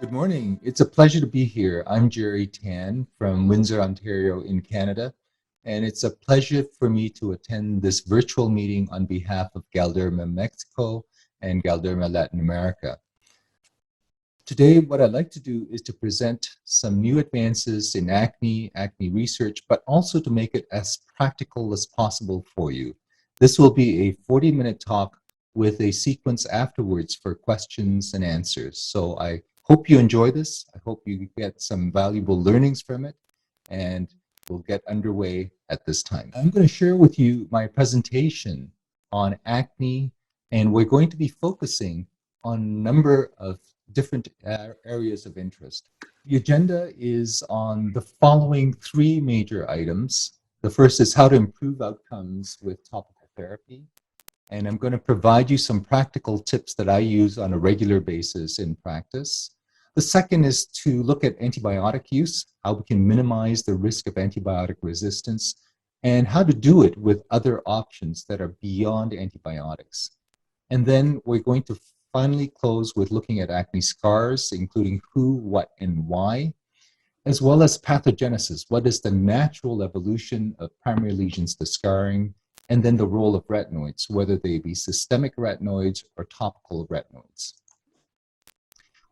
Good morning. It's a pleasure to be here. I'm Jerry Tan from Windsor, Ontario in Canada, and it's a pleasure for me to attend this virtual meeting on behalf of Galderma Mexico and Galderma Latin America. Today, what I'd like to do is to present some new advances in acne research, but also to make it as practical as possible for you. This will be a 40-minute talk with a sequence afterwards for questions and answers. So I hope you enjoy this. I hope you get some valuable learnings from it, and we'll get underway at this time. I'm going to share with you my presentation on acne, and we're going to be focusing on a number of different areas of interest. The agenda is on the following three major items. The first is how to improve outcomes with topical therapy. And I'm going to provide you some practical tips that I use on a regular basis in practice. The second is to look at antibiotic use, how we can minimize the risk of antibiotic resistance, and how to do it with other options that are beyond antibiotics. And then we're going to finally close with looking at acne scars, including who, what, and why, as well as pathogenesis. What is the natural evolution of primary lesions to scarring, and then the role of retinoids, whether they be systemic retinoids or topical retinoids.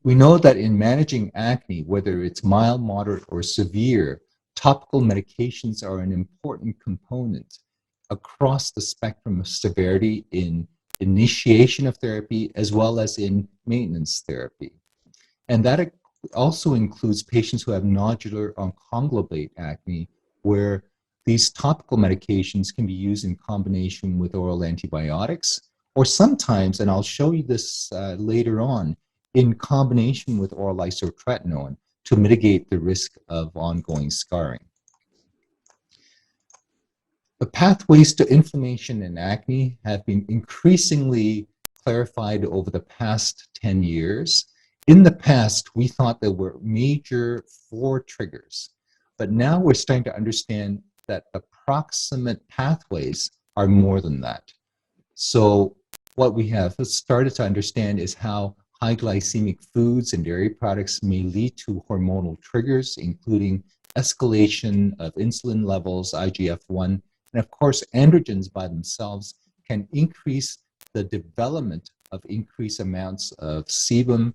We know that in managing acne, whether it's mild, moderate, or severe, topical medications are an important component across the spectrum of severity in initiation of therapy as well as in maintenance therapy. And that also includes patients who have nodular or conglobate acne, where these topical medications can be used in combination with oral antibiotics, or sometimes, and I'll show you this later on, in combination with oral isotretinoin to mitigate the risk of ongoing scarring. The pathways to inflammation and acne have been increasingly clarified over the past 10 years. In the past, we thought there were major 4 triggers, but now we're starting to understand that the proximate pathways are more than that. So what we have started to understand is how high glycemic foods and dairy products may lead to hormonal triggers, including escalation of insulin levels, IGF-1, and of course, androgens by themselves can increase the development of increased amounts of sebum,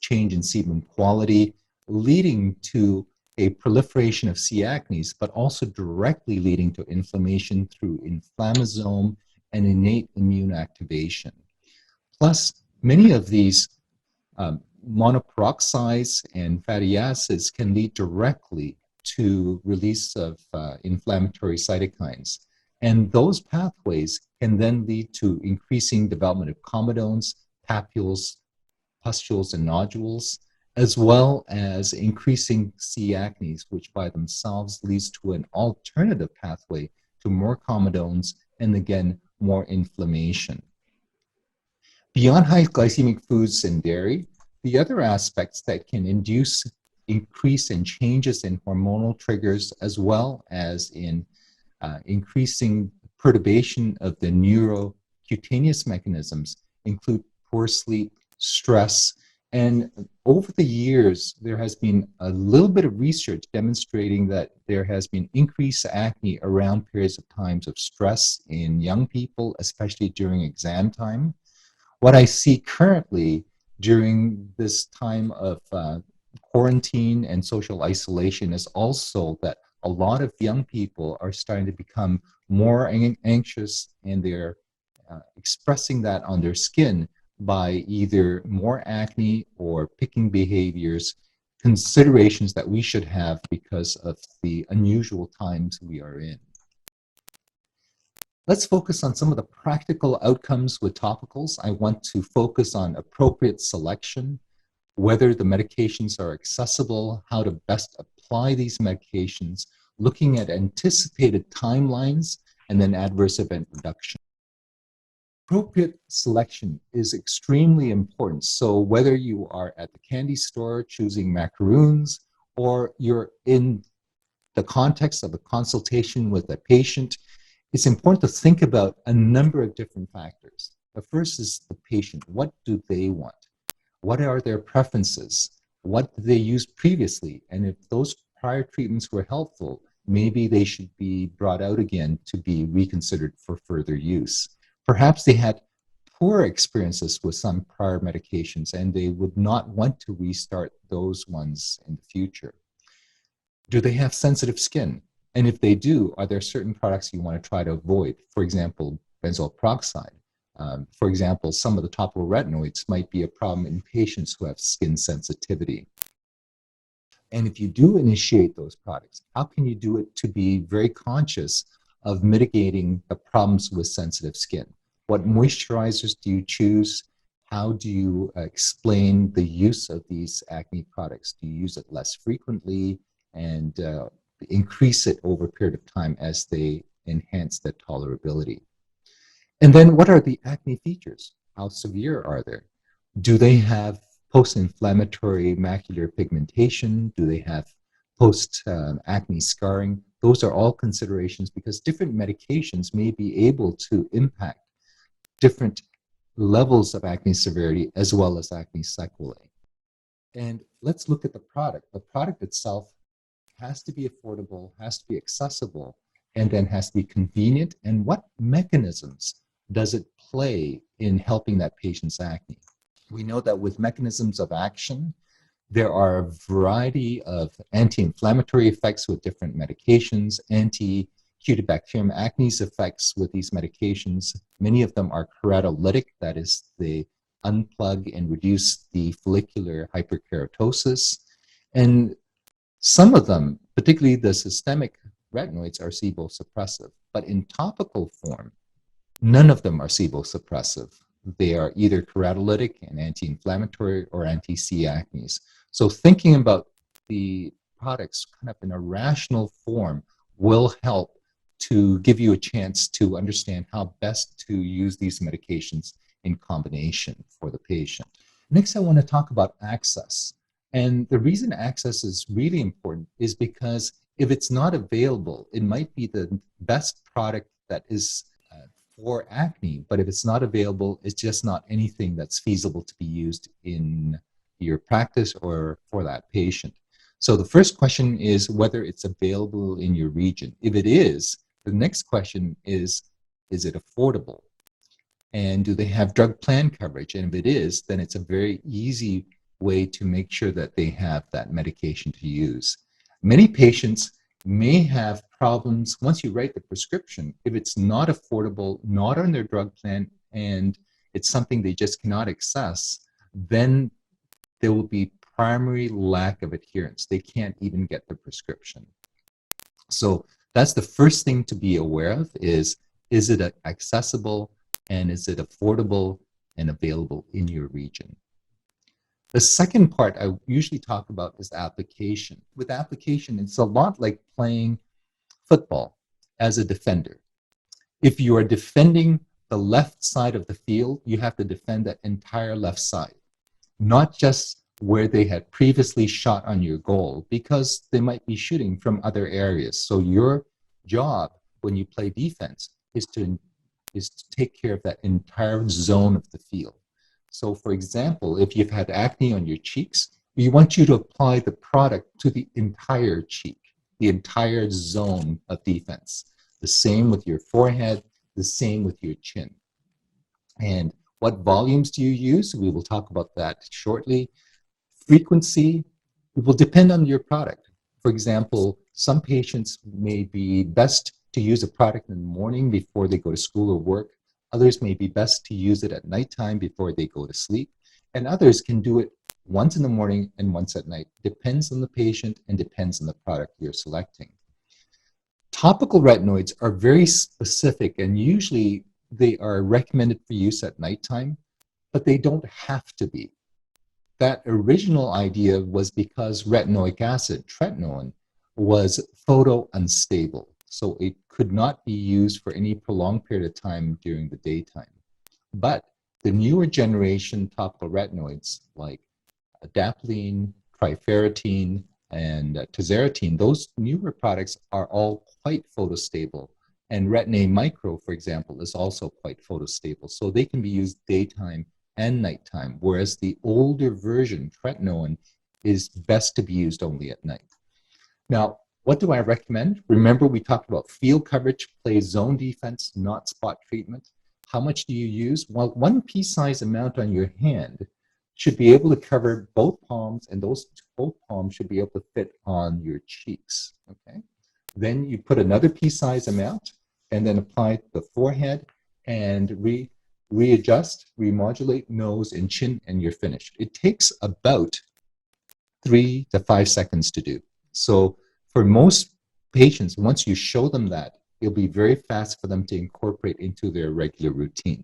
change in sebum quality, leading to a proliferation of C. acnes, but also directly leading to inflammation through inflammasome and innate immune activation. Plus, many of these monoperoxides and fatty acids can lead directly to release of inflammatory cytokines. And those pathways can then lead to increasing development of comedones, papules, pustules, and nodules, as well as increasing C. acnes, which by themselves leads to an alternative pathway to more comedones and again, more inflammation. Beyond high glycemic foods and dairy, the other aspects that can induce increase in changes in hormonal triggers, as well as in increasing perturbation of the neurocutaneous mechanisms, include poor sleep, stress, and over the years, there has been a little bit of research demonstrating that there has been increased acne around periods of times of stress in young people, especially during exam time. What I see currently during this time of quarantine and social isolation is also that a lot of young people are starting to become more anxious, and they're expressing that on their skin by either more acne or picking behaviors, considerations that we should have because of the unusual times we are in. Let's focus on some of the practical outcomes with topicals. I want to focus on appropriate selection, whether the medications are accessible, how to best apply these medications, looking at anticipated timelines, and then adverse event reduction. Appropriate selection is extremely important. So whether you are at the candy store choosing macaroons, or you're in the context of a consultation with a patient, it's important to think about a number of different factors. The first is the patient. What do they want? What are their preferences? What did they use previously? And if those prior treatments were helpful, maybe they should be brought out again to be reconsidered for further use. Perhaps they had poor experiences with some prior medications and they would not want to restart those ones in the future. Do they have sensitive skin? And if they do, are there certain products you want to try to avoid? For example, benzoyl peroxide. For example, some of the topical retinoids might be a problem in patients who have skin sensitivity. And if you do initiate those products, how can you do it to be very conscious of mitigating the problems with sensitive skin? What moisturizers do you choose? How do you explain the use of these acne products? Do you use it less frequently and increase it over a period of time as they enhance the tolerability? And then what are the acne features? How severe are they? Do they have post-inflammatory macular pigmentation? Do they have post-acne scarring? Those are all considerations because different medications may be able to impact different levels of acne severity as well as acne sequelae. And let's look at the product. The product itself has to be affordable, has to be accessible, and then has to be convenient. And what mechanisms does it play in helping that patient's acne? We know that with mechanisms of action, there are a variety of anti-inflammatory effects with different medications, anti-Cutibacterium acnes effects with these medications. Many of them are keratolytic, that is, they unplug and reduce the follicular hyperkeratosis. And some of them, particularly the systemic retinoids, are sebosuppressive, but in topical form, none of them are sebosuppressive. They are either keratolytic and anti-inflammatory or anti-C acnes. So thinking about the products kind of in a rational form will help to give you a chance to understand how best to use these medications in combination for the patient. Next, I want to talk about access. And the reason access is really important is because if it's not available, it might be the best product that is for acne, but if it's not available, it's just not anything that's feasible to be used in your practice or for that patient. So the first question is whether it's available in your region. If it is, the next question is it affordable? And do they have drug plan coverage? And if it is, then it's a very easy way to make sure that they have that medication to use. Many patients may have problems once you write the prescription. If it's not affordable, not on their drug plan, and it's something they just cannot access, then there will be primary lack of adherence. They can't even get the prescription. So that's the first thing to be aware of is it accessible and is it affordable and available in your region? The second part I usually talk about is application. With application, it's a lot like playing football as a defender. If you are defending the left side of the field, you have to defend that entire left side, not just where they had previously shot on your goal, because they might be shooting from other areas. So your job when you play defense is to take care of that entire zone of the field. So for example, if you've had acne on your cheeks, we want you to apply the product to the entire cheek, the entire zone of defense. The same with your forehead, the same with your chin. And what volumes do you use? We will talk about that shortly. Frequency, it will depend on your product. For example, some patients may be best to use a product in the morning before they go to school or work. Others may be best to use it at nighttime before they go to sleep. And others can do it once in the morning and once at night. Depends on the patient and depends on the product you're selecting. Topical retinoids are very specific and usually they are recommended for use at nighttime, but they don't have to be. That original idea was because retinoic acid, tretinoin, was photo-unstable. So it could not be used for any prolonged period of time during the daytime. But the newer generation topical retinoids like adapalene, trifarotene, and tazarotene, those newer products are all quite photostable. And Retin-A micro, for example, is also quite photostable. So they can be used daytime and nighttime, whereas the older version, tretinoin, is best to be used only at night. Now, what do I recommend? Remember, we talked about field coverage plays zone defense, not spot treatment. How much do you use? Well, one pea-sized amount on your hand should be able to cover both palms, and those both palms should be able to fit on your cheeks. Okay. Then you put another pea-sized amount, and then apply the forehead, and readjust, remodulate nose and chin, and you're finished. It takes about 3 to 5 seconds to do. So for most patients, once you show them that, it'll be very fast for them to incorporate into their regular routine.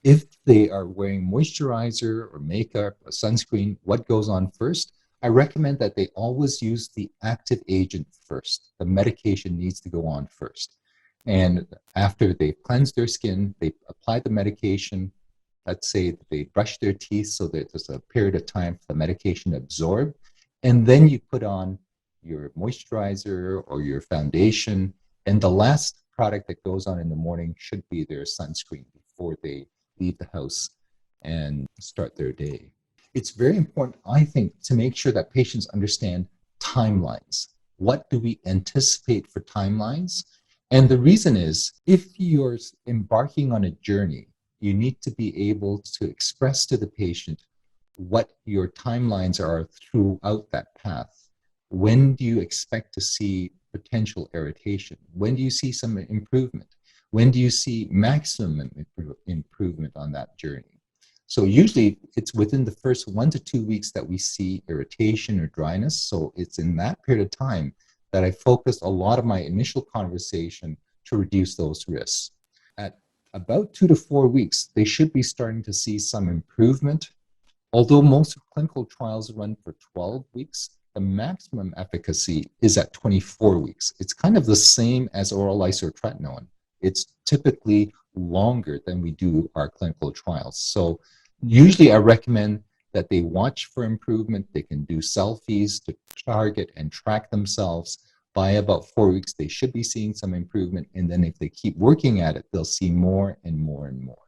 If they are wearing moisturizer or makeup or sunscreen, what goes on first? I recommend that they always use the active agent first. The medication needs to go on first. And after they cleanse their skin, they apply the medication. Let's say they brush their teeth so that there's a period of time for the medication to absorb. And then you put on your moisturizer or your foundation. And the last product that goes on in the morning should be their sunscreen before they leave the house and start their day. It's very important, I think, to make sure that patients understand timelines. What do we anticipate for timelines? And the reason is, if you're embarking on a journey, you need to be able to express to the patient what your timelines are throughout that path. When do you expect to see potential irritation? When do you see some improvement? When do you see maximum improvement on that journey? So usually it's within the first 1 to 2 weeks that we see irritation or dryness. So it's in that period of time that I focus a lot of my initial conversation to reduce those risks. At about 2 to 4 weeks, they should be starting to see some improvement. Although most clinical trials run for 12 weeks, the maximum efficacy is at 24 weeks. It's kind of the same as oral isotretinoin. It's typically longer than we do our clinical trials. So usually I recommend that they watch for improvement. They can do selfies to target and track themselves. By about 4 weeks, they should be seeing some improvement. And then if they keep working at it, they'll see more and more and more.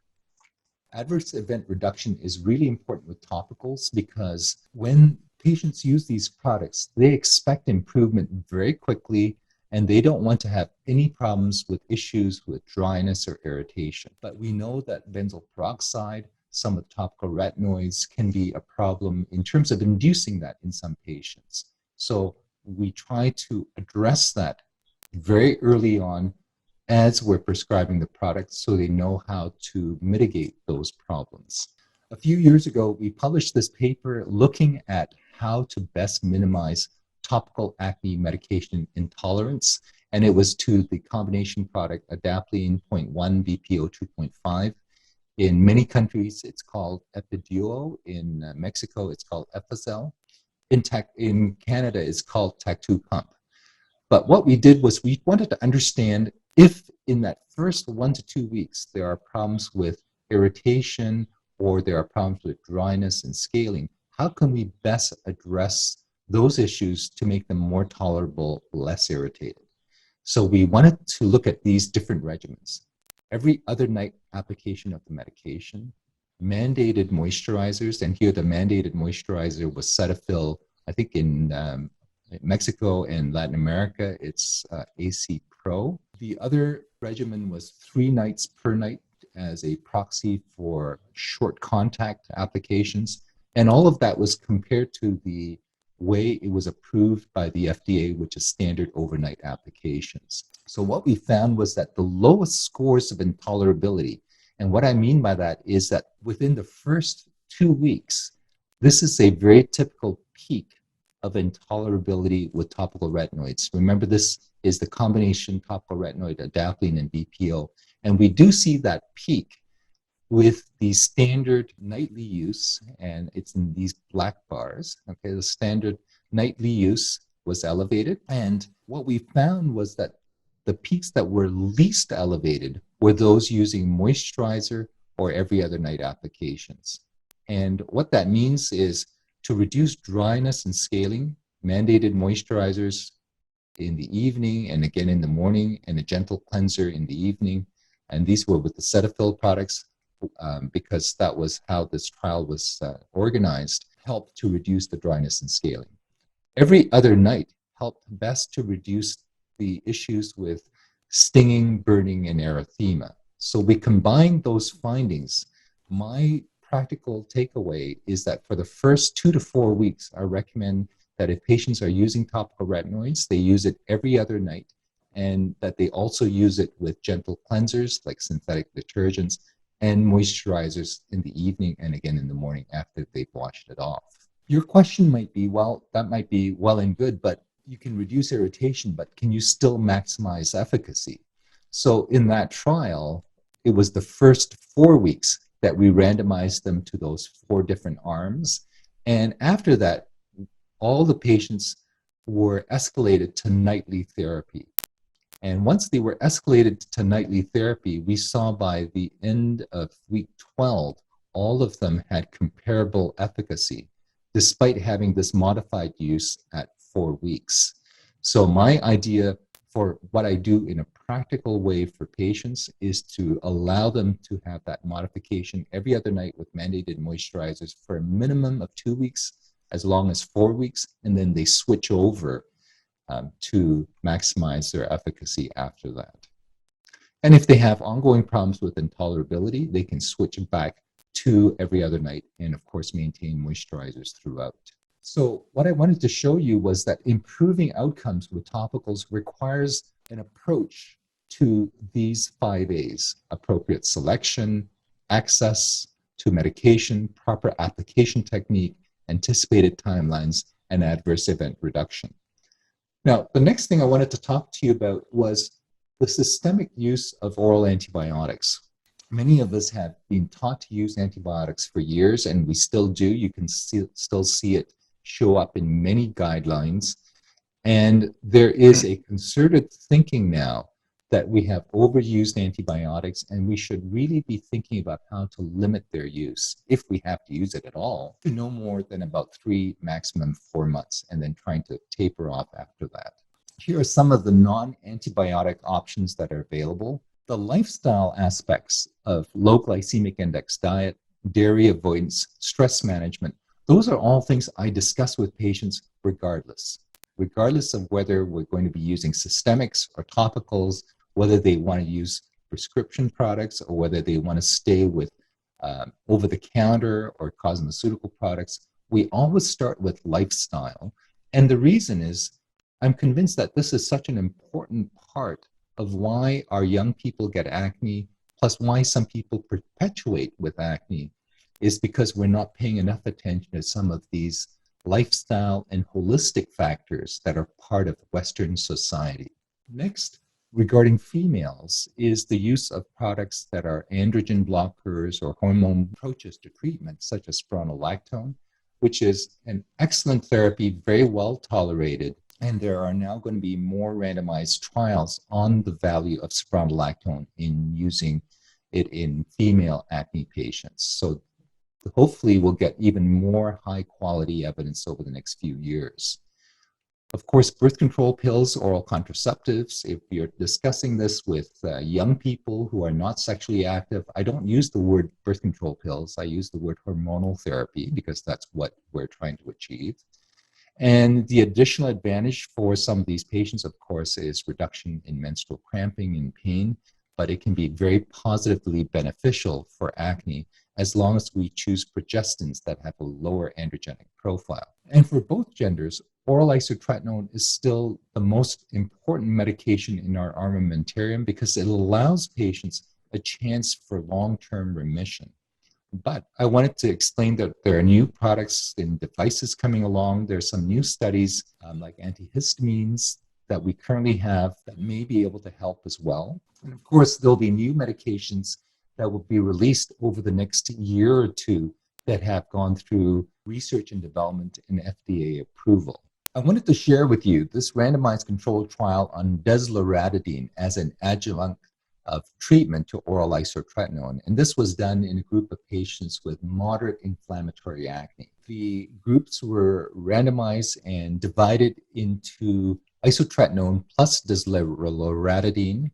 Adverse event reduction is really important with topicals because when patients use these products, they expect improvement very quickly and they don't want to have any problems with issues with dryness or irritation. But we know that benzoyl peroxide, some of the topical retinoids can be a problem in terms of inducing that in some patients. So we try to address that very early on as we're prescribing the product so they know how to mitigate those problems. A few years ago, we published this paper looking at how to best minimize topical acne medication intolerance, and it was to the combination product adapalene 0.1, BPO 2.5. In many countries, it's called Epiduo. In Mexico, it's called Efficel. In Canada, it's called Tactu Pump. But what we did was we wanted to understand if in that first 1 to 2 weeks there are problems with irritation or there are problems with dryness and scaling, how can we best address those issues to make them more tolerable, less irritated? So we wanted to look at these different regimens. Every other night application of the medication, mandated moisturizers, and here the mandated moisturizer was Cetaphil, I think in Mexico and Latin America, it's AC Pro. The other regimen was 3 nights per night as a proxy for short contact applications. And all of that was compared to the way it was approved by the FDA, which is standard overnight applications. So what we found was that the lowest scores of intolerability, and what I mean by that is that within the first 2 weeks, this is a very typical peak of intolerability with topical retinoids. Remember, this is the combination topical retinoid, adapalene, and BPO. And we do see that peak with the standard nightly use, and it's in these black bars. Okay, the standard nightly use was elevated. And what we found was that the peaks that were least elevated were those using moisturizer or every other night applications. And what that means is to reduce dryness and scaling, mandated moisturizers in the evening and again in the morning, and a gentle cleanser in the evening. And these were with the Cetaphil products. because that was how this trial was organized, helped to reduce the dryness and scaling. Every other night helped best to reduce the issues with stinging, burning, and erythema. So we combined those findings. My practical takeaway is that for the first 2 to 4 weeks, I recommend that if patients are using topical retinoids, they use it every other night, and that they also use it with gentle cleansers like synthetic detergents and moisturizers in the evening and again in the morning after they've washed it off. Your question might be, well, that might be well and good, but you can reduce irritation, but can you still maximize efficacy? So in that trial, it was the first 4 weeks that we randomized them to those 4 different arms. And after that, all the patients were escalated to nightly therapy. And once they were escalated to nightly therapy, we saw by the end of week 12, all of them had comparable efficacy, despite having this modified use at 4 weeks. So my idea for what I do in a practical way for patients is to allow them to have that modification every other night with mandated moisturizers for a minimum of 2 weeks, as long as 4 weeks, and then they switch over to maximize their efficacy after that. And if they have ongoing problems with intolerability, they can switch back to every other night and, of course, maintain moisturizers throughout. So what I wanted to show you was that improving outcomes with topicals requires an approach to these 5A's: appropriate selection, access to medication, proper application technique, anticipated timelines, and adverse event reduction. Now, the next thing I wanted to talk to you about was the systemic use of oral antibiotics. Many of us have been taught to use antibiotics for years, and we still do. You can still see it show up in many guidelines. And there is a concerted thinking now that we have overused antibiotics, and we should really be thinking about how to limit their use, if we have to use it at all, to no more than about 3, maximum 4 months, and then trying to taper off after that. Here are some of the non-antibiotic options that are available. The lifestyle aspects of low glycemic index diet, dairy avoidance, stress management, those are all things I discuss with patients regardless of whether we're going to be using systemics or topicals, whether they want to use prescription products or whether they want to stay with over-the-counter or cosmeceutical products. We always start with lifestyle. And the reason is, I'm convinced that this is such an important part of why our young people get acne, plus why some people perpetuate with acne, is because we're not paying enough attention to some of these lifestyle and holistic factors that are part of Western society. Next, regarding females, is the use of products that are androgen blockers or hormone approaches to treatment, such as spironolactone, which is an excellent therapy, very well tolerated. And there are now going to be more randomized trials on the value of spironolactone in using it in female acne patients. So hopefully we'll get even more high quality evidence over the next few years. Of course, birth control pills, oral contraceptives, if you're discussing this with young people who are not sexually active, I don't use the word birth control pills. I use the word hormonal therapy because that's what we're trying to achieve. And the additional advantage for some of these patients, of course, is reduction in menstrual cramping and pain, but it can be very positively beneficial for acne as long as we choose progestins that have a lower androgenic profile. And for both genders, oral isotretinoin is still the most important medication in our armamentarium because it allows patients a chance for long-term remission. But I wanted to explain that there are new products and devices coming along. There's some new studies like antihistamines that we currently have that may be able to help as well. And of course, there'll be new medications that will be released over the next year or two that have gone through research and development and FDA approval. I wanted to share with you this randomized controlled trial on desloratadine as an adjunct of treatment to oral isotretinoin. And this was done in a group of patients with moderate inflammatory acne. The groups were randomized and divided into isotretinoin plus desloratadine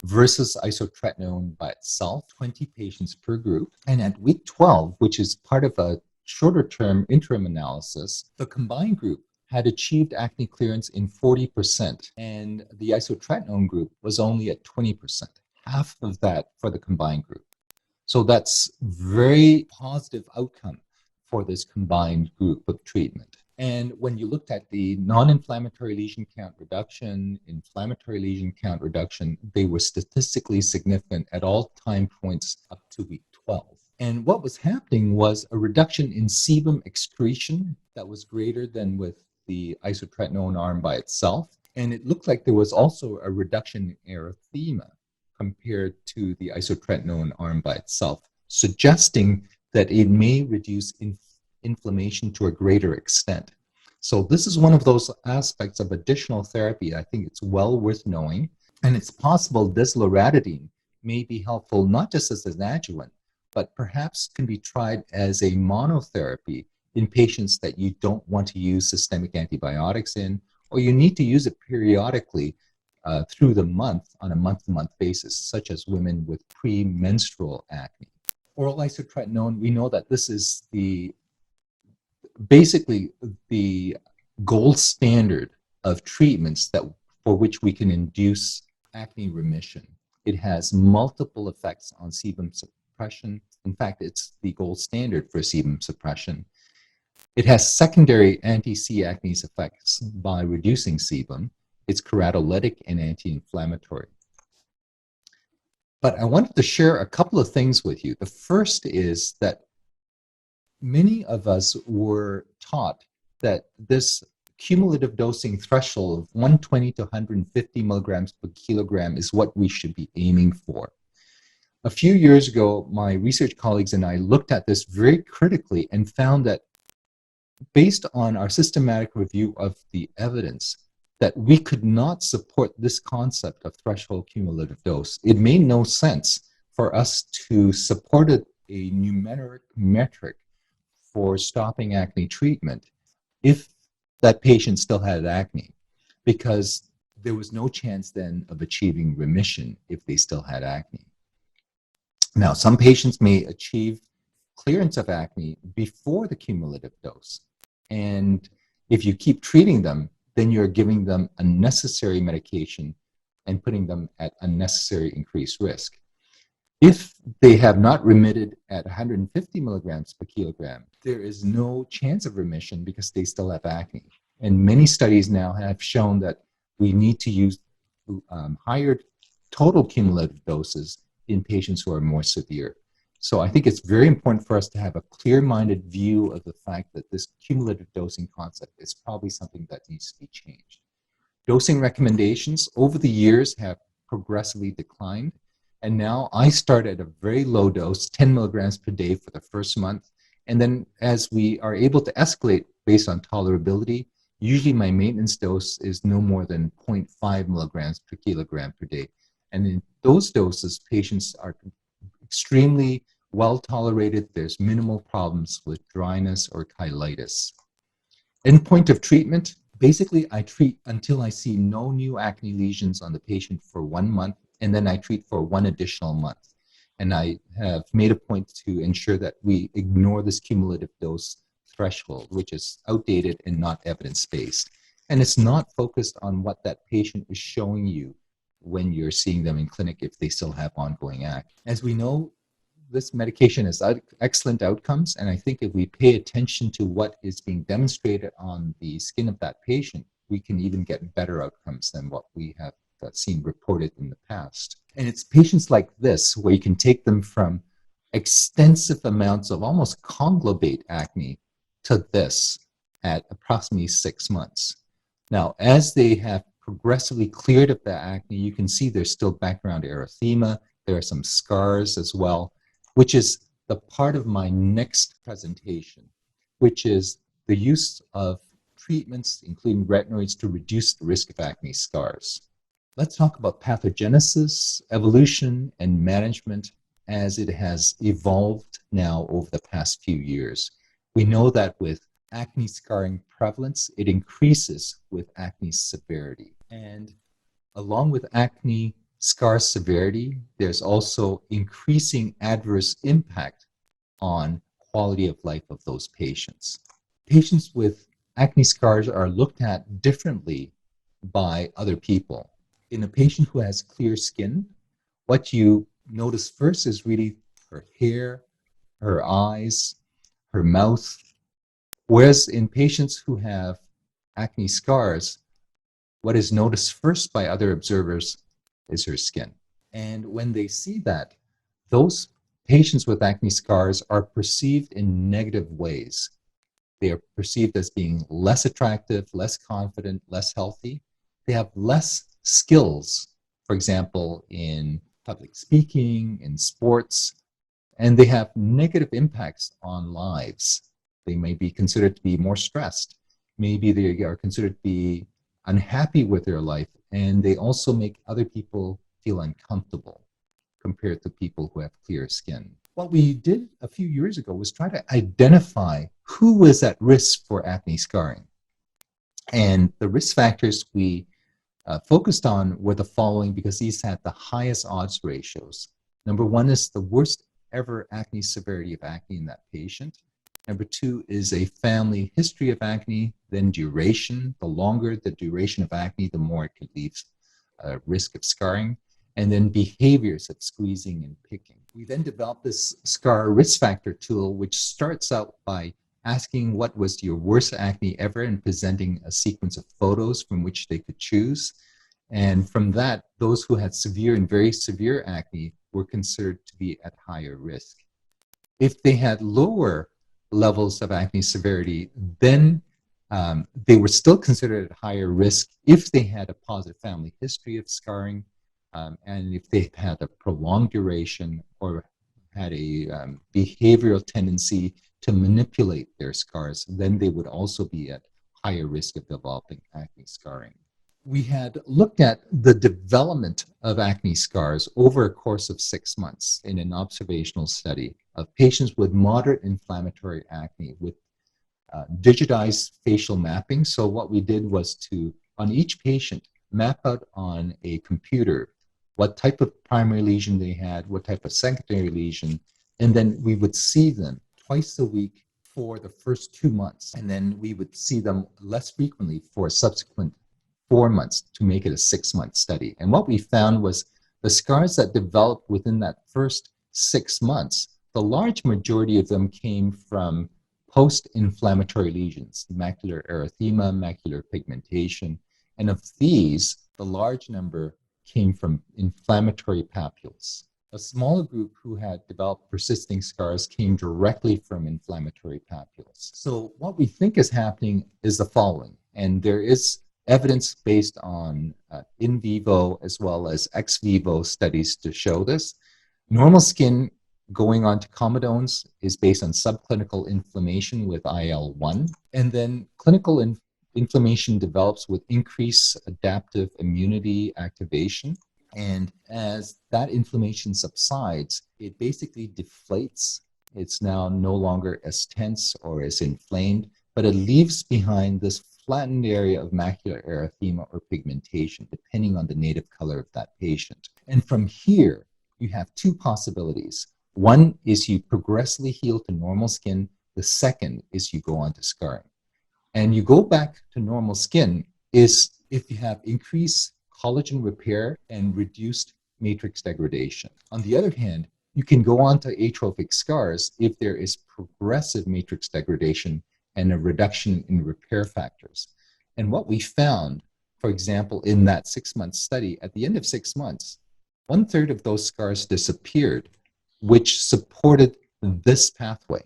versus isotretinoin by itself, 20 patients per group. And at week 12, which is part of a shorter term interim analysis, the combined group had achieved acne clearance in 40%, and the isotretinoin group was only at 20%, half of that for the combined group. So that's very positive outcome for this combined group of treatment. And when you looked at the non-inflammatory lesion count reduction, inflammatory lesion count reduction, they were statistically significant at all time points up to week 12. And what was happening was a reduction in sebum excretion that was greater than with the isotretinoin arm by itself. And it looked like there was also a reduction in erythema compared to the isotretinoin arm by itself, suggesting that it may reduce inflammation to a greater extent. So this is one of those aspects of additional therapy I think it's well worth knowing. And it's possible this loratadine may be helpful not just as an adjuvant, but perhaps can be tried as a monotherapy in patients that you don't want to use systemic antibiotics in, or you need to use it periodically through the month on a month-to-month basis, such as women with premenstrual acne. Oral isotretinoin, we know that this is basically the gold standard of treatments for which we can induce acne remission. It has multiple effects on sebum suppression. In fact, it's the gold standard for sebum suppression. It has secondary anti-C. acnes effects by reducing sebum. It's keratolytic and anti-inflammatory. But I wanted to share a couple of things with you. The first is that many of us were taught that this cumulative dosing threshold of 120 to 150 milligrams per kilogram is what we should be aiming for. A few years ago, my research colleagues and I looked at this very critically and found that based on our systematic review of the evidence, that we could not support this concept of threshold cumulative dose. It made no sense for us to support a numeric metric for stopping acne treatment if that patient still had acne, because there was no chance then of achieving remission if they still had acne. Now, some patients may achieve clearance of acne before the cumulative dose, and if you keep treating them, then you're giving them unnecessary medication and putting them at unnecessary increased risk. If they have not remitted at 150 milligrams per kilogram, there is no chance of remission because they still have acne. And many studies now have shown that we need to use higher total cumulative doses in patients who are more severe. So I think it's very important for us to have a clear-minded view of the fact that this cumulative dosing concept is probably something that needs to be changed. Dosing recommendations over the years have progressively declined, and now I start at a very low dose, 10 milligrams per day for the first month, and then as we are able to escalate based on tolerability, usually my maintenance dose is no more than 0.5 milligrams per kilogram per day. And in those doses, patients are extremely well tolerated. There's minimal problems with dryness or cheilitis. Endpoint of treatment, basically I treat until I see no new acne lesions on the patient for 1 month, and then I treat for 1 additional month. And I have made a point to ensure that we ignore this cumulative dose threshold, which is outdated and not evidence-based. And it's not focused on what that patient is showing you when you're seeing them in clinic if they still have ongoing acne. As we know, this medication has excellent outcomes, and I think if we pay attention to what is being demonstrated on the skin of that patient, we can even get better outcomes than what we have seen reported in the past. And it's patients like this where you can take them from extensive amounts of almost conglobate acne to this at approximately 6 months. Now, as they have progressively cleared of the acne, you can see there's still background erythema. There are some scars as well, which is the part of my next presentation, which is the use of treatments, including retinoids, to reduce the risk of acne scars. Let's talk about pathogenesis, evolution, and management as it has evolved now over the past few years. We know that with acne scarring prevalence, it increases with acne severity. And along with acne scar severity, there's also increasing adverse impact on quality of life of those patients. Patients with acne scars are looked at differently by other people. In a patient who has clear skin, what you notice first is really her hair, her eyes, her mouth. Whereas in patients who have acne scars, what is noticed first by other observers is her skin. And when they see that, those patients with acne scars are perceived in negative ways. They are perceived as being less attractive, less confident, less healthy. They have less skills, for example, in public speaking, in sports, and they have negative impacts on lives. They may be considered to be more stressed. Maybe they are considered to be unhappy with their life, and they also make other people feel uncomfortable compared to people who have clear skin. What we did a few years ago was try to identify who was at risk for acne scarring. And the risk factors we focused on were the following because these had the highest odds ratios. Number one is the worst ever acne severity of acne in that patient. Number two is a family history of acne, then duration. The longer the duration of acne, the more it could leave a risk of scarring. And then behaviors of squeezing and picking. We then developed this scar risk factor tool, which starts out by asking what was your worst acne ever and presenting a sequence of photos from which they could choose. And from that, those who had severe and very severe acne were considered to be at higher risk. If they had lower levels of acne severity, then they were still considered at higher risk if they had a positive family history of scarring, and if they had a prolonged duration or had a behavioral tendency to manipulate their scars, then they would also be at higher risk of developing acne scarring. We had looked at the development of acne scars over a course of 6 months in an observational study of patients with moderate inflammatory acne with digitized facial mapping. So what we did was to, on each patient, map out on a computer what type of primary lesion they had, what type of secondary lesion, and then we would see them twice a week for the first 2 months, and then we would see them less frequently for subsequent 4 months to make it a 6-month study. And what we found was the scars that developed within that first 6 months, the large majority of them came from post-inflammatory lesions, macular erythema, macular pigmentation, and of these, the large number came from inflammatory papules. A smaller group who had developed persisting scars came directly from inflammatory papules. So what we think is happening is the following, and there is evidence based on in vivo as well as ex vivo studies to show this. Normal skin going on to comedones is based on subclinical inflammation with IL-1, and then clinical inflammation develops with increased adaptive immunity activation. And as that inflammation subsides, it basically deflates. It's now no longer as tense or as inflamed, but it leaves behind this flattened area of macular erythema or pigmentation, depending on the native color of that patient. And from here, you have two possibilities. One is you progressively heal to normal skin. The second is you go on to scarring. And you go back to normal skin is if you have increased collagen repair and reduced matrix degradation. On the other hand, you can go on to atrophic scars if there is progressive matrix degradation and a reduction in repair factors. And what we found, for example, in that 6-month study, at the end of 6 months, 1/3 of those scars disappeared, which supported this pathway.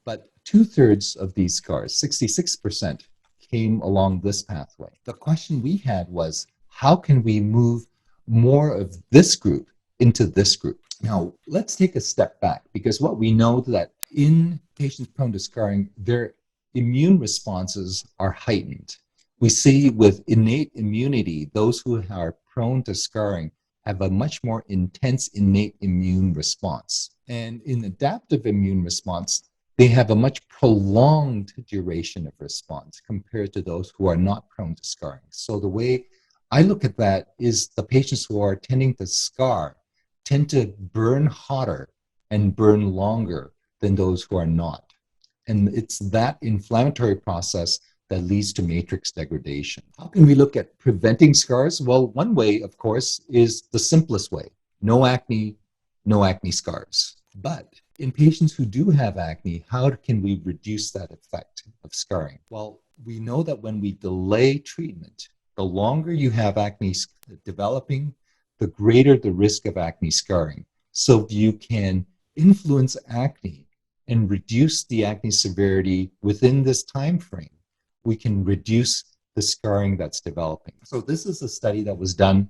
But 2/3 of these scars, 66%, came along this pathway. The question we had was, how can we move more of this group into this group? Now, let's take a step back, because what we know that in patients prone to scarring, their immune responses are heightened. We see with innate immunity, those who are prone to scarring have a much more intense innate immune response. And in adaptive immune response, they have a much prolonged duration of response compared to those who are not prone to scarring. So the way I look at that is the patients who are tending to scar tend to burn hotter and burn longer than those who are not. And it's that inflammatory process that leads to matrix degradation. How can we look at preventing scars? Well, one way, of course, is the simplest way: no acne, no acne scars. But in patients who do have acne, how can we reduce that effect of scarring? Well, we know that when we delay treatment, the longer you have acne developing, the greater the risk of acne scarring. So if you can influence acne and reduce the acne severity within this time frame, we can reduce the scarring that's developing. So this is a study that was done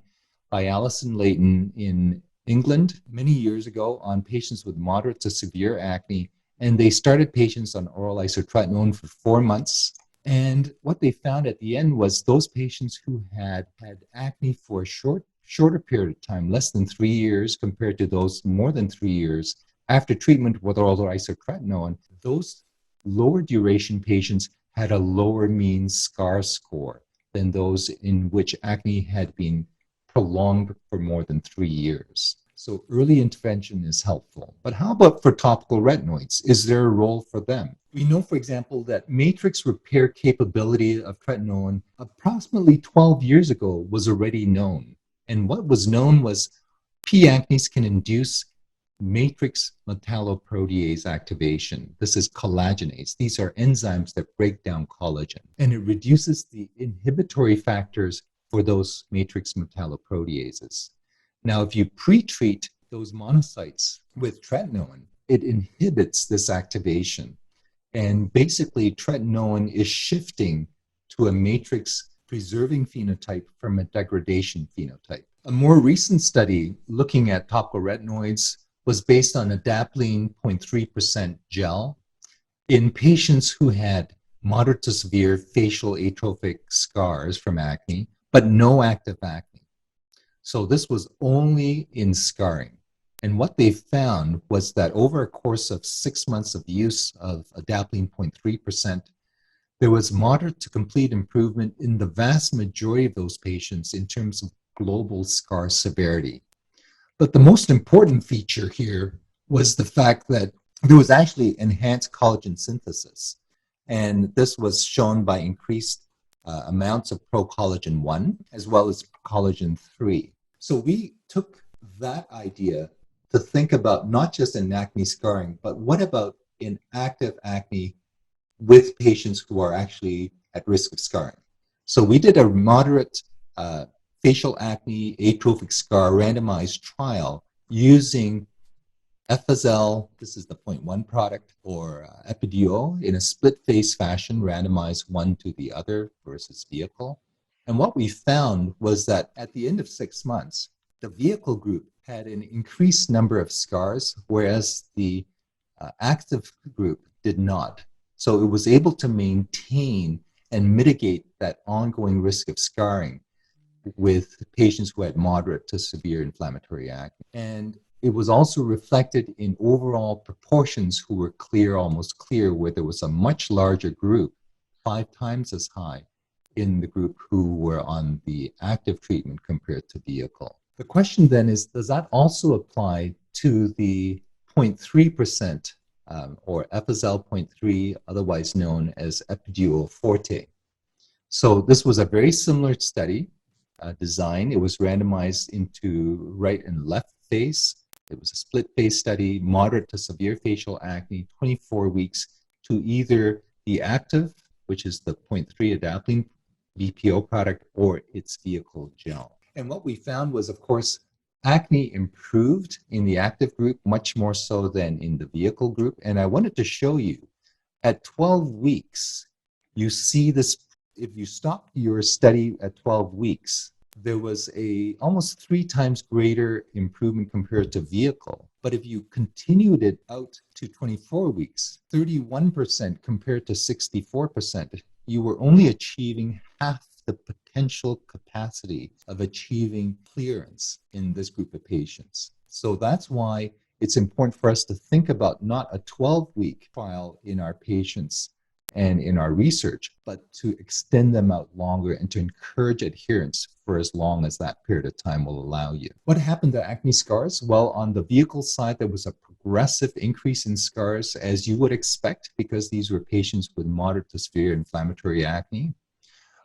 by Alison Layton in England many years ago on patients with moderate to severe acne, and they started patients on oral isotretinoin for 4 months. And what they found at the end was those patients who had acne for a shorter period of time, less than 3 years, compared to those more than 3 years, after treatment with oral isotretinoin, those lower duration patients had a lower mean scar score than those in which acne had been prolonged for more than 3 years. So early intervention is helpful. But how about for topical retinoids? Is there a role for them? We know, for example, that matrix repair capability of tretinoin approximately 12 years ago was already known. And what was known was P. acnes can induce matrix metalloprotease activation. This is collagenase. These are enzymes that break down collagen, and it reduces the inhibitory factors for those matrix metalloproteases. Now, if you pre-treat those monocytes with tretinoin, it inhibits this activation. And basically, tretinoin is shifting to a matrix preserving phenotype from a degradation phenotype. A more recent study looking at topical retinoids was based on adapalene 0.3% gel in patients who had moderate to severe facial atrophic scars from acne, but no active acne. So this was only in scarring. And what they found was that over a course of 6 months of use of adapalene 0.3%, there was moderate to complete improvement in the vast majority of those patients in terms of global scar severity. But the most important feature here was the fact that there was actually enhanced collagen synthesis. And this was shown by increased amounts of procollagen 1 as well as collagen 3. So we took that idea to think about not just in acne scarring, but what about in active acne with patients who are actually at risk of scarring. So we did a moderate facial acne atrophic scar randomized trial using Efazel, this is the 0.1 product, or Epiduo in a split face fashion, randomized one to the other versus vehicle. And what we found was that at the end of 6 months, the vehicle group had an increased number of scars, whereas the active group did not. So it was able to maintain and mitigate that ongoing risk of scarring with patients who had moderate to severe inflammatory acne. And it was also reflected in overall proportions who were clear, almost clear, where there was a much larger group, 5 times as high in the group who were on the active treatment compared to vehicle. The question then is, does that also apply to the 0.3% or Efazel 0.3, otherwise known as Epiduo Forte? So this was a very similar study design. It was randomized into right and left face. It was a split face study, moderate to severe facial acne, 24 weeks, to either the active, which is the 0.3 adapalene BPO product, or its vehicle gel. And what we found was, of course, acne improved in the active group much more so than in the vehicle group. And I wanted to show you at 12 weeks, you see this. If you stopped your study at 12 weeks, there was a almost 3 times greater improvement compared to vehicle. But if you continued it out to 24 weeks, 31% compared to 64%, you were only achieving half the potential capacity of achieving clearance in this group of patients. So that's why it's important for us to think about not a 12-week trial in our patients, and in our research, but to extend them out longer and to encourage adherence for as long as that period of time will allow you. What happened to acne scars? Well, on the vehicle side, there was a progressive increase in scars, as you would expect, because these were patients with moderate to severe inflammatory acne.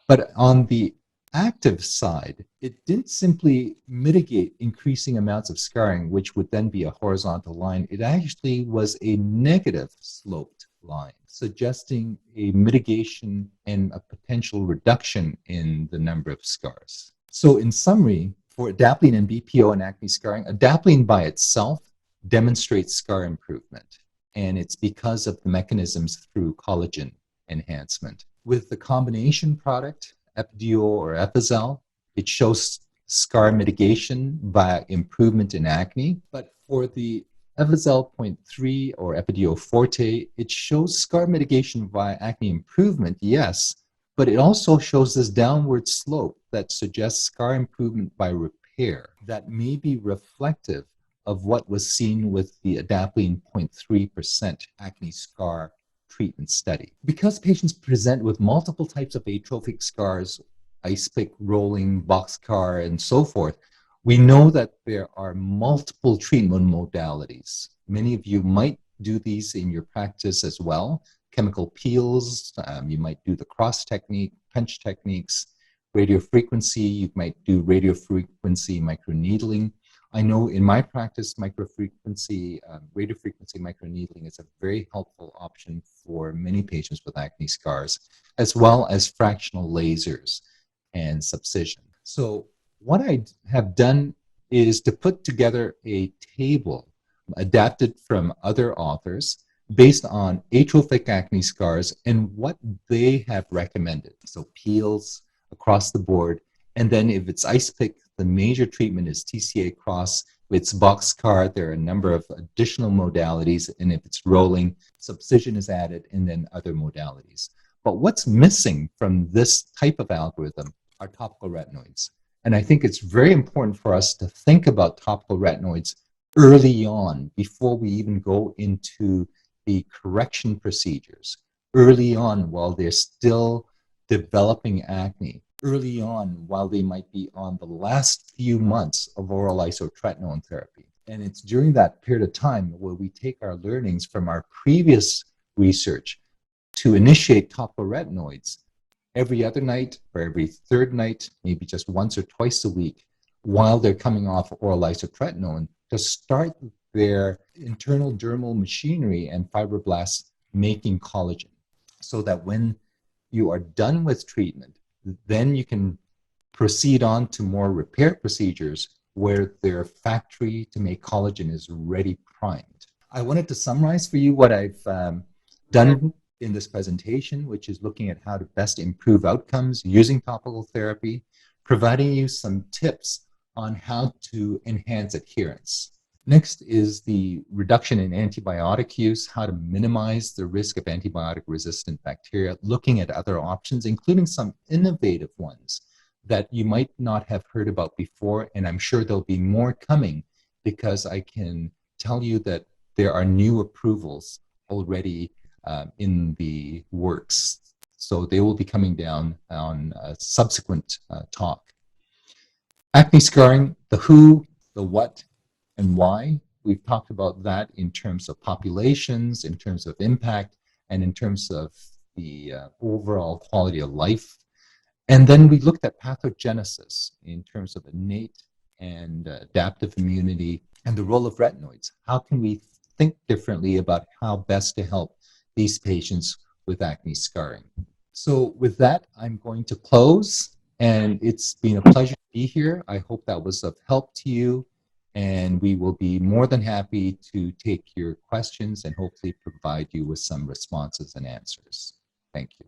But on the active side, it didn't simply mitigate increasing amounts of scarring, which would then be a horizontal line. It actually was a negative sloped line, suggesting a mitigation and a potential reduction in the number of scars. So in summary, for adapalene and BPO and acne scarring, adapalene by itself demonstrates scar improvement. And it's because of the mechanisms through collagen enhancement. With the combination product, Epiduo or Epizel, it shows scar mitigation by improvement in acne. But for the Epizel 0.3 or Epiduo Forte, it shows scar mitigation via acne improvement, yes, but it also shows this downward slope that suggests scar improvement by repair that may be reflective of what was seen with the adapalene 0.3% acne scar treatment study. Because patients present with multiple types of atrophic scars, ice pick, rolling, boxcar, and so forth, we know that there are multiple treatment modalities. Many of you might do these in your practice as well. Chemical peels, you might do the cross technique, punch techniques, radiofrequency, you might do radiofrequency microneedling. I know in my practice, radiofrequency microneedling is a very helpful option for many patients with acne scars, as well as fractional lasers and subcision. So what I have done is to put together a table adapted from other authors based on atrophic acne scars and what they have recommended. So peels across the board. And then if it's ice pick, the major treatment is TCA cross. If it's boxcar, there are a number of additional modalities. And if it's rolling, subcision is added, and then other modalities. But what's missing from this type of algorithm are topical retinoids. And I think it's very important for us to think about topical retinoids early on before we even go into the correction procedures, early on while they're still developing acne, early on while they might be on the last few months of oral isotretinoin therapy. And it's during that period of time where we take our learnings from our previous research to initiate topical retinoids every other night or every third night, maybe just once or twice a week, while they're coming off oral isotretinoin to start their internal dermal machinery and fibroblasts making collagen, so that when you are done with treatment, then you can proceed on to more repair procedures where their factory to make collagen is ready primed. I wanted to summarize for you what I've done in this presentation, which is looking at how to best improve outcomes using topical therapy, providing you some tips on how to enhance adherence. Next is the reduction in antibiotic use, how to minimize the risk of antibiotic-resistant bacteria, looking at other options, including some innovative ones that you might not have heard about before, and I'm sure there'll be more coming because I can tell you that there are new approvals already in the works. So they will be coming down on a subsequent talk. Acne scarring, the who, the what, and why. We've talked about that in terms of populations, in terms of impact, and in terms of the overall quality of life. And then we looked at pathogenesis in terms of innate and adaptive immunity and the role of retinoids. How can we think differently about how best to help these patients with acne scarring? So with that, I'm going to close, and it's been a pleasure to be here. I hope that was of help to you, and we will be more than happy to take your questions and hopefully provide you with some responses and answers. Thank you.